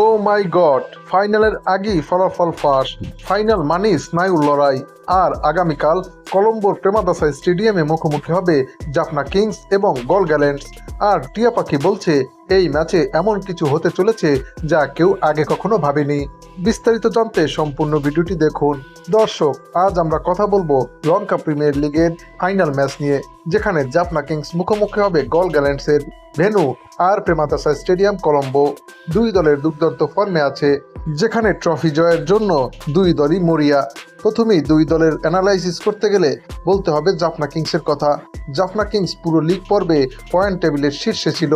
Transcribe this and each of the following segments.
ও মাই god, ফাইনালের আগেই ফলাফল ফাঁস। ফাইনাল মানেই স্নায়ুর লড়াই। আর আগামীকাল কলম্বোর প্রেমাদাসা স্টেডিয়ামে মুখোমুখি হবে জাফনা কিংস এবং গল গ্যালেন্টস। আর টিয়া পাখি বলছে এই ম্যাচে এমন কিছু হতে চলেছে যা কেউ আগে কখনো ভাবেনি। বিস্তারিত জানতে সম্পূর্ণ ভিডিওটি দেখুন। দর্শক, আজ আমরা কথা বলবো লঙ্কা প্রিমিয়ার লিগের ফাইনাল ম্যাচ নিয়ে, যেখানে জাফনা কিংস মুখোমুখি হবে গল গ্যালেন্টসের। ভেন্যু আর প্রেমাদাসা স্টেডিয়াম কলম্বো। দুই দলের দুর্দান্ত ফর্মে আছে, যেখানে ট্রফি জয়ের জন্য দুই দলই মরিয়া। প্রথমেই দুই দলের অ্যানালাইসিস করতে গেলে বলতে হবে জাফনা কিংসের কথা। জাফনা কিংস পুরো লিগ পর্বে পয়েন্ট টেবিলের শীর্ষে ছিল।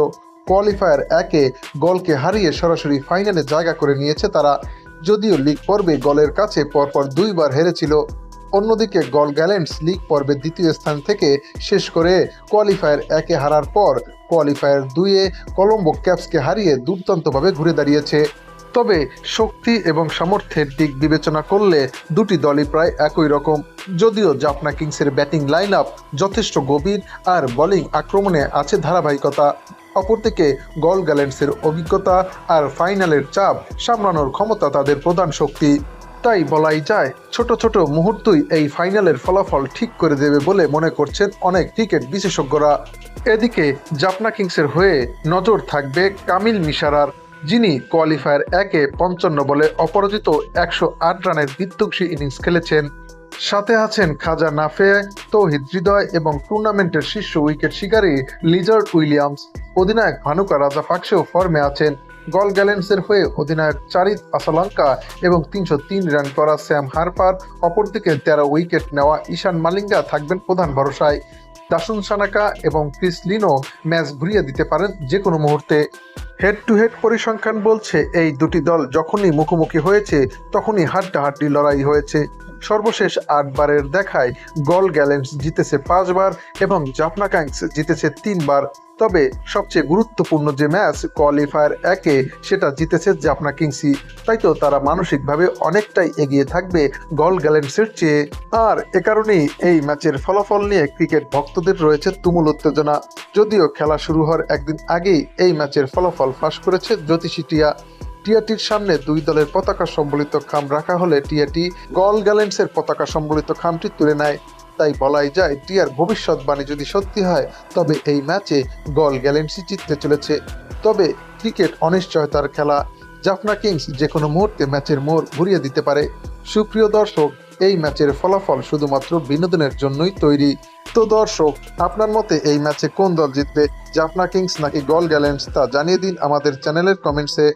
কোয়ালিফায়ার একে গলকে হারিয়ে সরাসরি ফাইনালে জায়গা করে নিয়েছে তারা, যদিও লিগ পর্বে গলের কাছে পরপর দুইবার হেরেছিল। অন্যদিকে গল গ্যালেন্টস লিগ পর্বে দ্বিতীয় স্থান থেকে শেষ করে কোয়ালিফায়ার একে হারার পর কোয়ালিফায়ার দুইয়ে কলম্বো ক্যাপসকে হারিয়ে দুর্দান্তভাবে ঘুরে দাঁড়িয়েছে। তবে শক্তি এবং সামর্থ্যের দিক বিবেচনা করলে দুটি দলই প্রায় একই রকম, যদিও জাফনা কিংসের ব্যাটিং লাইন আপ যথেষ্ট গভীর আর বোলিং আক্রমণে আছে ধারাবাহিকতা। অপরদিকে গল গ্যালেন্টসের অভিজ্ঞতা আর ফাইনালের চাপ সামলানোর ক্ষমতা তাদের প্রধান শক্তি। তাই বলাই যায় ছোট ছোট মুহূর্তই এই ফাইনালের ফলাফল ঠিক করে দেবে বলে মনে করছেন অনেক ক্রিকেট বিশেষজ্ঞরা। এদিকে জাফনা কিংসের হয়ে নজর থাকবে কামিল মিশারার, যিনি কোয়ালিফায়ার একে 55 বলে অপরাজিত 108 রানের বিধ্বংসী ইনিংস খেলেছেন। সাথে আছেন খাজা নাফে, তৌহিদ হৃদয় এবং টুর্নামেন্টের শীর্ষ উইকেট শিকারী লিজার্ড উইলিয়ামস। অধিনায়ক ভানুকা রাজাপাকসেও ফর্মে আছেন। গল গ্যালেন্টসের হয়ে অধিনায়ক চারিত আসালাঙ্কা এবং 303 রান করা স্যাম হার্পার, অপরদিকে 13 উইকেট নেওয়া ঈশান মালিঙ্গা থাকবেন প্রধান ভরসায়। দাসুন সানাকা এবং ক্রিস লিনো ম্যাচ ঘুরিয়ে দিতে পারেন যে কোনো মুহূর্তে। হেড টু হেড পরিসংখ্যান বলছে এই দুটি দল যখনই মুখোমুখি হয়েছে তখনই হাড্ডাহাড্ডি লড়াই হয়েছে। সর্বশেষ 8 বারের দেখায় গল গ্যালেন্টস জিতেছে 5 বার এবং জাফনা কিংস জিতেছে 3 বার। তবে সবচেয়ে গুরুত্বপূর্ণ যে ম্যাচ কোয়ালিফায়ার একে, সেটা জিতেছে জাফনা কিংসই। তাই তো তারা মানসিকভাবে অনেকটাই এগিয়ে থাকবে গল গ্যালেন্টসের চেয়ে। আর এ কারণেই এই ম্যাচের ফলাফল নিয়ে ক্রিকেট ভক্তদের রয়েছে তুমুল উত্তেজনা। যদিও খেলা শুরু হওয়ার একদিন আগেই এই ম্যাচের ফলাফল ফাঁস করেছে জ্যোতিষী টিয়া। টিয়াটির সামনে দুই দলের পতাকা সম্বলিত খাম রাখা হলে টিয়াটি গল গ্যালেন্টসের পতাকা সম্বলিত খামটি তুলে নেয়। তাই বলাই যায় টিয়ার ভবিষ্যৎবাণী যদি সত্যি হয় তবে এই ম্যাচে গল গ্যালেন্টসই জিততে চলেছে। তবে ক্রিকেট অনিশ্চয়তার খেলা, জাফনা কিংস যে কোনো মুহূর্তে ম্যাচের মোড় ঘুরিয়ে দিতে পারে। সুপ্রিয় দর্শক, এই ম্যাচের ফলাফল শুধুমাত্র বিনোদনের জন্যই তৈরি। তো দর্শক, আপনার মতে এই ম্যাচে কোন দল জিতবে, জাফনা কিংস নাকি গল গ্যালেন্টস, তা জানিয়ে দিন আমাদের চ্যানেলের কমেন্টসে।